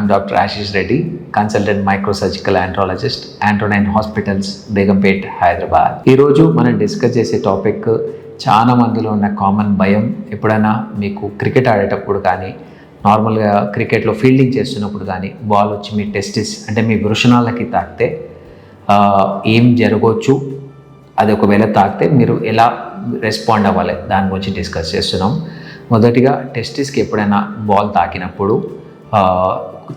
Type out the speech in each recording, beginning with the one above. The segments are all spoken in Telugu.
I'm Dr. Ashish Reddy, consultant microsurgical andrologist, Andronine Hospitals, Begumpet, Hyderabad. ఈరోజు మనం డిస్కస్ చేసే టాపిక్ చాలా మందిలో ఉన్న కామన్ భయం. ఎప్పుడైనా మీకు క్రికెట్ ఆడేటప్పుడు కానీ, నార్మల్గా క్రికెట్లో ఫీల్డింగ్ చేస్తున్నప్పుడు కానీ బాల్ వచ్చి మీ టెస్టిస్ అంటే మీ వృషణాలకి తాకితే ఏం జరగవచ్చు, అది ఒకవేళ తాకితే మీరు ఎలా రెస్పాండ్ అవ్వాలి, దాని గురించి డిస్కస్ చేస్తున్నాం. మొదటిగా టెస్టిస్కి ఎప్పుడైనా బాల్ తాకినప్పుడు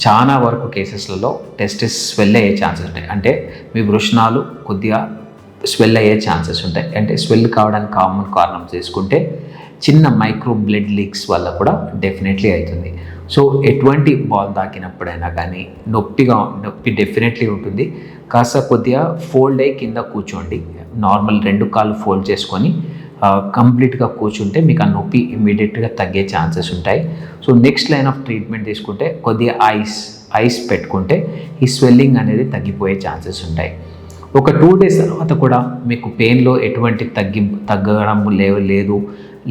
చాలా వరకు కేసెస్లలో టెస్టిస్ స్వెల్ అయ్యే ఛాన్సెస్ ఉంటాయి. అంటే మీ వృషణాలు కొద్దిగా స్వెల్ అయ్యే ఛాన్సెస్ ఉంటాయి. అంటే స్వెల్ కావడానికి కామన్ కారణం చేసుకుంటే చిన్న మైక్రో బ్లడ్ లీక్స్ వల్ల కూడా డెఫినెట్లీ అవుతుంది. సో ఎటువంటి బాల్ తాకినప్పుడైనా కానీ నొప్పి డెఫినెట్లీ ఉంటుంది. కాస్త కొద్దిగా ఫోల్డ్ అయ్యి కింద కూర్చోండి. నార్మల్ 2 కాళ్ళు ఫోల్డ్ చేసుకొని కంప్లీట్గా కూర్చుంటే మీకు ఆ నొప్పి ఇమ్మీడియట్గా తగ్గే ఛాన్సెస్ ఉంటాయి. So next line of treatment తీసుకుంటే కొద్దిగా ఐస్ పెట్టుకుంటే ఈ స్వెల్లింగ్ అనేది తగ్గిపోయే ఛాన్సెస్ ఉంటాయి. ఒక 2 days తర్వాత కూడా మీకు పెయిన్లో ఎటువంటి తగ్గడం లేదు,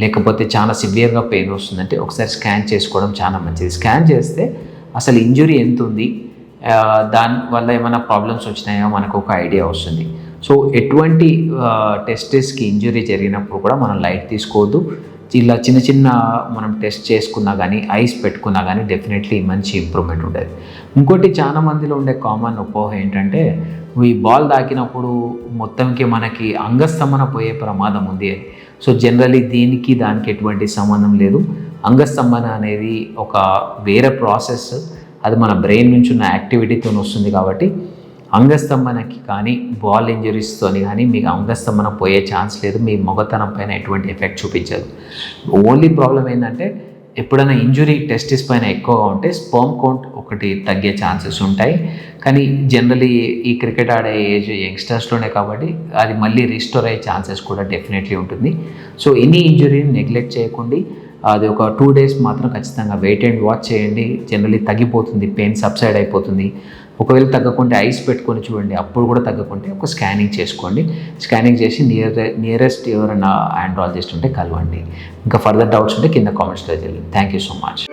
లేకపోతే చాలా సివియర్గా పెయిన్ వస్తుందంటే ఒకసారి స్కాన్ చేసుకోవడం చాలా మంచిది. స్కాన్ చేస్తే అసలు ఇంజురీ ఎంత ఉంది, దానివల్ల ఏమైనా ప్రాబ్లమ్స్ వచ్చినాయో మనకు ఒక ఐడియా వస్తుంది. సో ఎటువంటి టెస్టిస్కి ఇంజురీ జరిగినప్పుడు కూడా మనం లైట్ తీసుకోవద్దు. ఇలా చిన్న మనం టెస్ట్ చేసుకున్నా కానీ, ఐస్ పెట్టుకున్నా కానీ డెఫినెట్లీ మంచి ఇంప్రూవ్మెంట్ ఉంటుంది. ఇంకోటి చాలా మందిలో ఉండే కామన్ అపోహ ఏంటంటే ఈ బాల్ తాకినప్పుడు మొత్తంకి మనకి అంగస్తంభన పోయే ప్రమాదం ఉంది అని. సో జనరలీ దానికి ఎటువంటి సంబంధం లేదు. అంగస్తంభన అనేది ఒక వేరే ప్రాసెస్, అది మన బ్రెయిన్ నుంచి ఉన్న యాక్టివిటీతో వస్తుంది. కాబట్టి అంగస్తంభనకి కానీ బాల్ ఇంజరీస్తో కానీ మీకు అంగస్తంభన పోయే ఛాన్స్ లేదు. మీ మగతనం పైన ఎటువంటి ఎఫెక్ట్ చూపించదు. ఓన్లీ ప్రాబ్లం ఏంటంటే ఎప్పుడైనా ఇంజురీ టెస్టిస్ పైన ఎక్కువగా ఉంటే స్పర్మ్ కౌంట్ ఒకటి తగ్గే ఛాన్సెస్ ఉంటాయి. కానీ జనరలీ ఈ క్రికెట్ ఆడే ఏజ్ యంగ్స్టర్స్లోనే కాబట్టి అది మళ్ళీ రిస్టోర్ అయ్యే ఛాన్సెస్ కూడా డెఫినెట్లీ ఉంటుంది. సో ఎనీ ఇంజురీని నెగ్లెక్ట్ చేయకండి. అది ఒక 2 days మాత్రం ఖచ్చితంగా వెయిట్ అండ్ వాచ్ చేయండి. జనరలీ తగ్గిపోతుంది, పెయిన్ సబ్సైడ్ అయిపోతుంది. ఒకవేళ తగ్గకుంటే ఐస్ పెట్టుకొని చూడండి. అప్పుడు కూడా తగ్గకుంటే ఒక స్కానింగ్ చేసుకోండి. స్కానింగ్ చేసి నియరెస్ట్ ఎవరైనా ఆండ్రాలజిస్ట్ ఉంటే కలవండి. ఇంకా ఫర్దర్ డౌట్స్ ఉంటే కింద కామెంట్స్లో తెలియదు. Thank you so much.